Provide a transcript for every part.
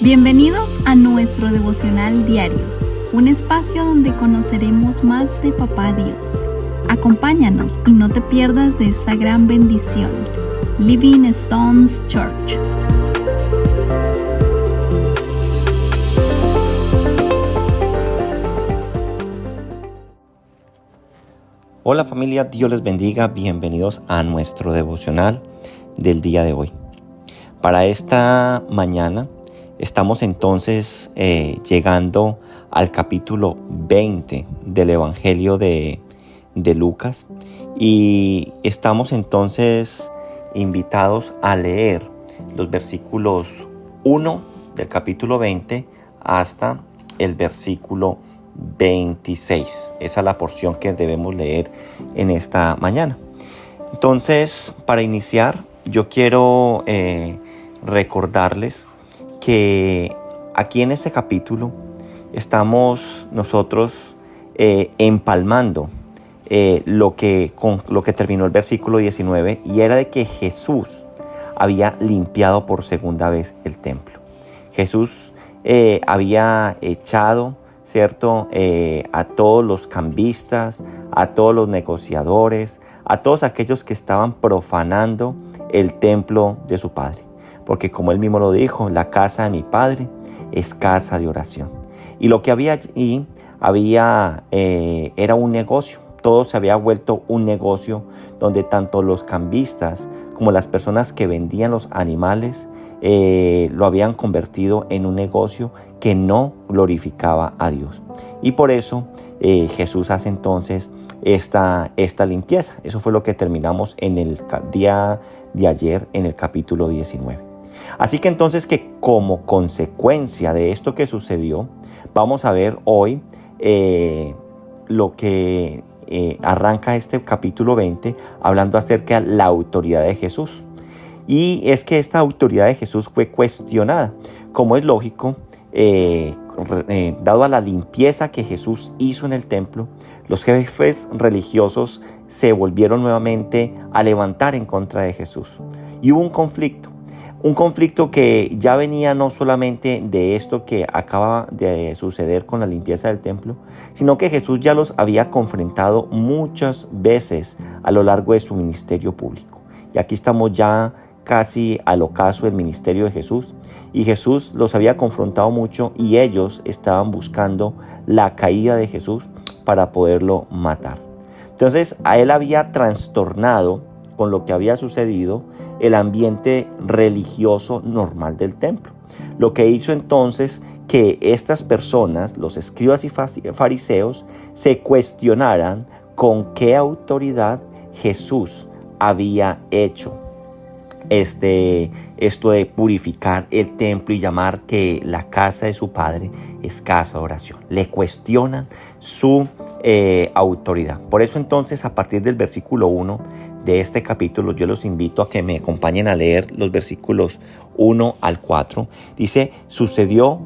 Bienvenidos a nuestro devocional diario, un espacio donde conoceremos más de Papá Dios. Acompáñanos y no te pierdas de esta gran bendición. Living Stones Church. Hola familia, Dios les bendiga, bienvenidos a nuestro devocional del día de hoy. Para esta mañana estamos entonces llegando al capítulo 20 del Evangelio de Lucas y estamos entonces invitados a leer los versículos 1 del capítulo 20 hasta el versículo 26. Esa es la porción que debemos leer en esta mañana. Entonces, para iniciar, yo quiero recordarles que aquí en este capítulo estamos nosotros empalmando lo que terminó el versículo 19, y era de que Jesús había limpiado por segunda vez el templo. Jesús había echado, ¿cierto?, a todos los cambistas, a todos los negociadores, a todos aquellos que estaban profanando el templo de su Padre. Porque como él mismo lo dijo, la casa de mi Padre es casa de oración. Y lo que había allí era un negocio. Todo se había vuelto un negocio donde tanto los cambistas como las personas que vendían los animales lo habían convertido en un negocio que no glorificaba a Dios. Y por eso Jesús hace entonces esta limpieza. Eso fue lo que terminamos en el día de ayer en el capítulo 19. Así que entonces, que como consecuencia de esto que sucedió, vamos a ver hoy lo que arranca este capítulo 20 hablando acerca de la autoridad de Jesús. Y es que esta autoridad de Jesús fue cuestionada, como es lógico, dado a la limpieza que Jesús hizo en el templo. Los jefes religiosos se volvieron nuevamente a levantar en contra de Jesús. Y hubo un conflicto que ya venía no solamente de esto que acaba de suceder con la limpieza del templo, sino que Jesús ya los había confrontado muchas veces a lo largo de su ministerio público. Y aquí estamos ya casi al ocaso del ministerio de Jesús, y Jesús los había confrontado mucho y ellos estaban buscando la caída de Jesús para poderlo matar. Entonces a él había trastornado con lo que había sucedido el ambiente religioso normal del templo. Lo que hizo entonces que estas personas, los escribas y fariseos, se cuestionaran con qué autoridad Jesús había hecho esto de purificar el templo y llamar que la casa de su Padre es casa de oración. Le cuestionan su autoridad. Por eso entonces, a partir del versículo 1 de este capítulo, yo los invito a que me acompañen a leer los versículos 1 al 4. Dice: sucedió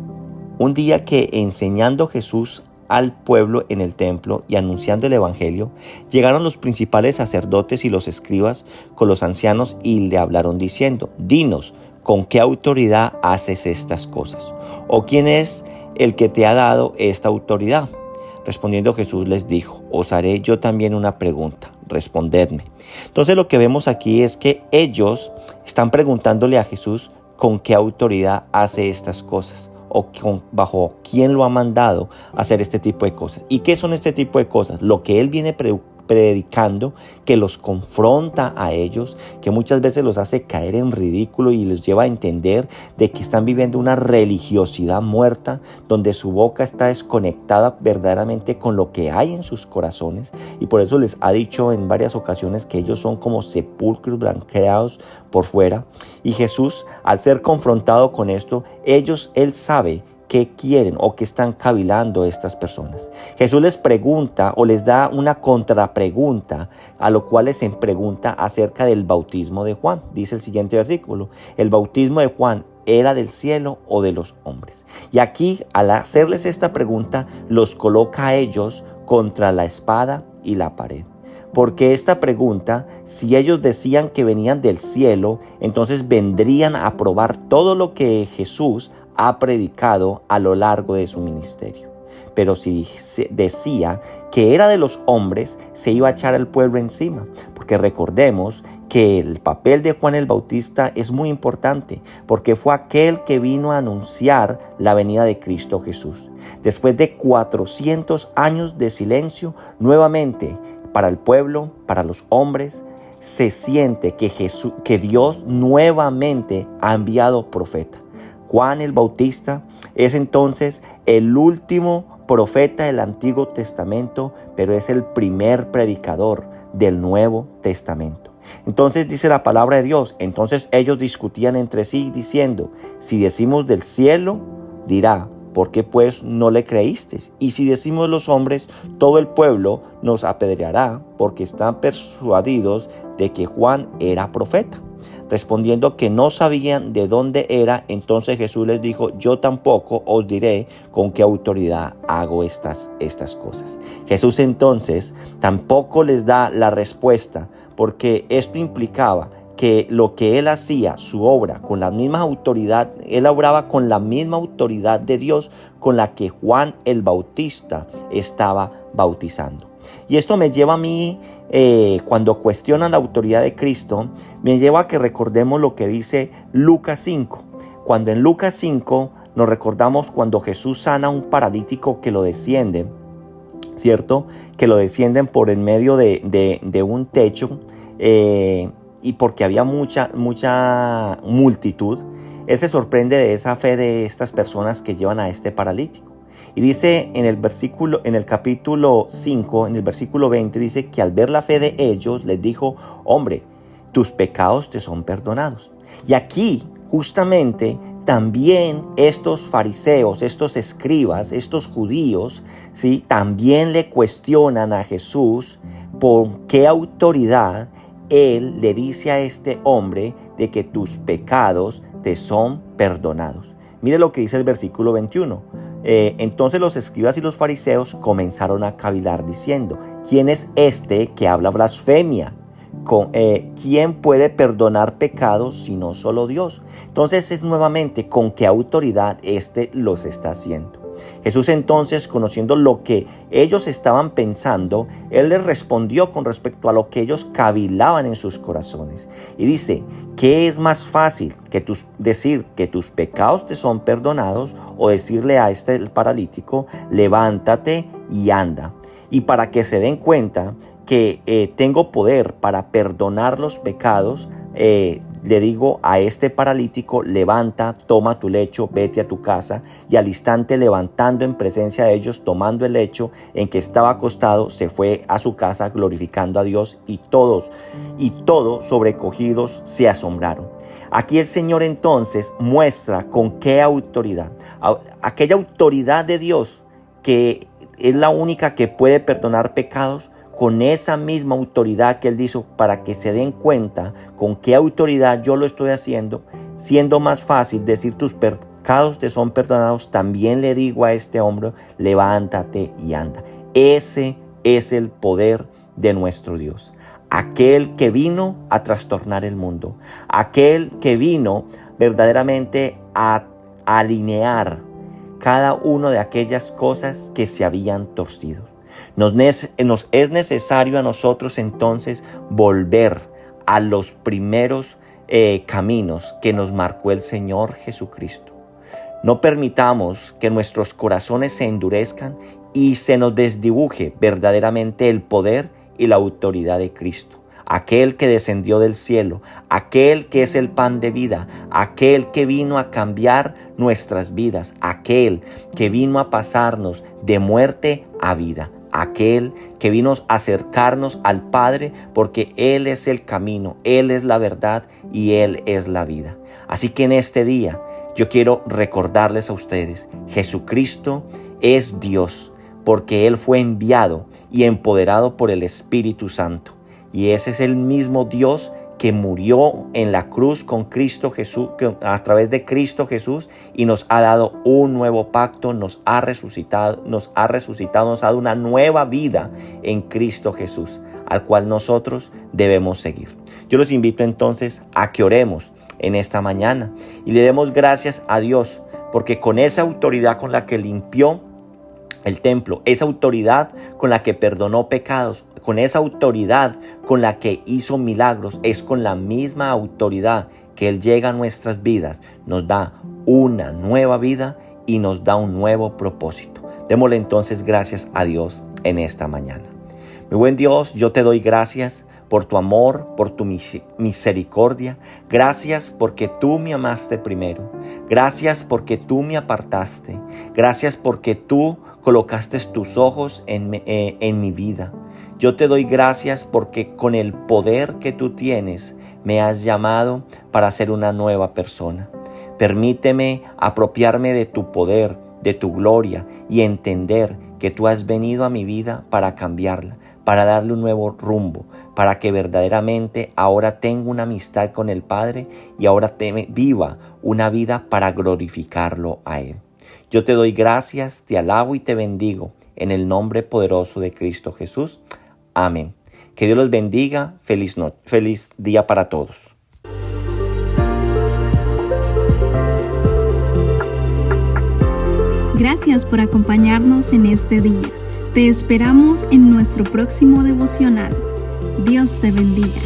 un día que, enseñando Jesús al pueblo en el templo y anunciando el evangelio, llegaron los principales sacerdotes y los escribas con los ancianos y le hablaron diciendo: dinos, ¿con qué autoridad haces estas cosas? ¿O quién es el que te ha dado esta autoridad? Respondiendo Jesús les dijo: os haré yo también una pregunta, respondedme. Entonces lo que vemos aquí es que ellos están preguntándole a Jesús con qué autoridad hace estas cosas, o bajo quién lo ha mandado a hacer este tipo de cosas. ¿Y qué son este tipo de cosas? Lo que él viene predicando, que los confronta a ellos, que muchas veces los hace caer en ridículo y los lleva a entender de que están viviendo una religiosidad muerta, donde su boca está desconectada verdaderamente con lo que hay en sus corazones, y por eso les ha dicho en varias ocasiones que ellos son como sepulcros blanqueados por fuera. Y Jesús, al ser confrontado con esto, él sabe qué quieren o qué están cavilando estas personas. Jesús les pregunta o les da una contrapregunta, a lo cual les pregunta acerca del bautismo de Juan. Dice el siguiente versículo: ¿el bautismo de Juan era del cielo o de los hombres? Y aquí, al hacerles esta pregunta, los coloca a ellos contra la espada y la pared. Porque esta pregunta, si ellos decían que venían del cielo, entonces vendrían a probar todo lo que Jesús ha predicado a lo largo de su ministerio. Pero si decía que era de los hombres, se iba a echar al pueblo encima. Porque recordemos que el papel de Juan el Bautista es muy importante, porque fue aquel que vino a anunciar la venida de Cristo Jesús. Después de 400 años de silencio, nuevamente para el pueblo, para los hombres, se siente que Dios nuevamente ha enviado profeta. Juan el Bautista es entonces el último profeta del Antiguo Testamento, pero es el primer predicador del Nuevo Testamento. Entonces dice la palabra de Dios, entonces ellos discutían entre sí diciendo, si decimos del cielo, dirá, ¿por qué pues no le creísteis? Y si decimos los hombres, todo el pueblo nos apedreará, porque están persuadidos de que Juan era profeta. Respondiendo que no sabían de dónde era, entonces Jesús les dijo, yo tampoco os diré con qué autoridad hago estas cosas. Jesús entonces tampoco les da la respuesta, porque esto implicaba que lo que él hacía, su obra, con la misma autoridad, él obraba con la misma autoridad de Dios con la que Juan el Bautista estaba bautizando. Y esto me lleva a mí, cuando cuestionan la autoridad de Cristo, me lleva a que recordemos lo que dice Lucas 5. Cuando en Lucas 5 nos recordamos cuando Jesús sana a un paralítico que lo desciende, ¿cierto? Que lo descienden por en medio de un techo, y porque había mucha multitud, él se sorprende de esa fe de estas personas que llevan a este paralítico. Y dice en el capítulo 5, en el versículo 20, dice que al ver la fe de ellos, les dijo, hombre, tus pecados te son perdonados. Y aquí, justamente, también estos fariseos, estos escribas, estos judíos, ¿sí? También le cuestionan a Jesús por qué autoridad él le dice a este hombre de que tus pecados te son perdonados. Mire lo que dice el versículo 21. Entonces los escribas y los fariseos comenzaron a cavilar diciendo, ¿quién es este que habla blasfemia? ¿Quién puede perdonar pecados sino solo Dios? Entonces es nuevamente con qué autoridad este los está haciendo. Jesús entonces, conociendo lo que ellos estaban pensando, él les respondió con respecto a lo que ellos cavilaban en sus corazones. Y dice, ¿qué es más fácil decir que tus pecados te son perdonados o decirle a el paralítico, levántate y anda? Y para que se den cuenta que tengo poder para perdonar los pecados, le digo a este paralítico, levanta, toma tu lecho, vete a tu casa. Y al instante, levantando en presencia de ellos, tomando el lecho en que estaba acostado, se fue a su casa glorificando a Dios, y todos sobrecogidos se asombraron. Aquí el Señor entonces muestra con qué autoridad, aquella autoridad de Dios que es la única que puede perdonar pecados, con esa misma autoridad que él dijo, para que se den cuenta con qué autoridad yo lo estoy haciendo, siendo más fácil decir tus pecados te son perdonados, también le digo a este hombre, levántate y anda. Ese es el poder de nuestro Dios. Aquel que vino a trastornar el mundo, aquel que vino verdaderamente a alinear cada una de aquellas cosas que se habían torcido. Nos es necesario a nosotros entonces volver a los primeros caminos que nos marcó el Señor Jesucristo. No permitamos que nuestros corazones se endurezcan y se nos desdibuje verdaderamente el poder y la autoridad de Cristo. Aquel que descendió del cielo, aquel que es el pan de vida, aquel que vino a cambiar nuestras vidas, aquel que vino a pasarnos de muerte a vida, aquel que vino a acercarnos al Padre, porque Él es el camino, Él es la verdad y Él es la vida. Así que en este día yo quiero recordarles a ustedes, Jesucristo es Dios, porque Él fue enviado y empoderado por el Espíritu Santo. Y ese es el mismo Dios que murió en la cruz con Cristo Jesús, a través de Cristo Jesús, y nos ha dado un nuevo pacto, nos ha resucitado, nos ha dado una nueva vida en Cristo Jesús, al cual nosotros debemos seguir. Yo los invito entonces a que oremos en esta mañana y le demos gracias a Dios, porque con esa autoridad con la que limpió el templo, esa autoridad con la que perdonó pecados, con esa autoridad con la que hizo milagros, es con la misma autoridad que Él llega a nuestras vidas, nos da una nueva vida y nos da un nuevo propósito. Démosle entonces gracias a Dios en esta mañana. Mi buen Dios, yo te doy gracias por tu amor, por tu misericordia. Gracias porque tú me amaste primero. Gracias porque tú me apartaste. Gracias porque tú colocaste tus ojos en mi vida. Yo te doy gracias porque con el poder que tú tienes me has llamado para ser una nueva persona. Permíteme apropiarme de tu poder, de tu gloria y entender que tú has venido a mi vida para cambiarla, para darle un nuevo rumbo, para que verdaderamente ahora tenga una amistad con el Padre y ahora viva una vida para glorificarlo a Él. Yo te doy gracias, te alabo y te bendigo en el nombre poderoso de Cristo Jesús. Amén. Que Dios los bendiga. Feliz día para todos. Gracias por acompañarnos en este día. Te esperamos en nuestro próximo devocional. Dios te bendiga.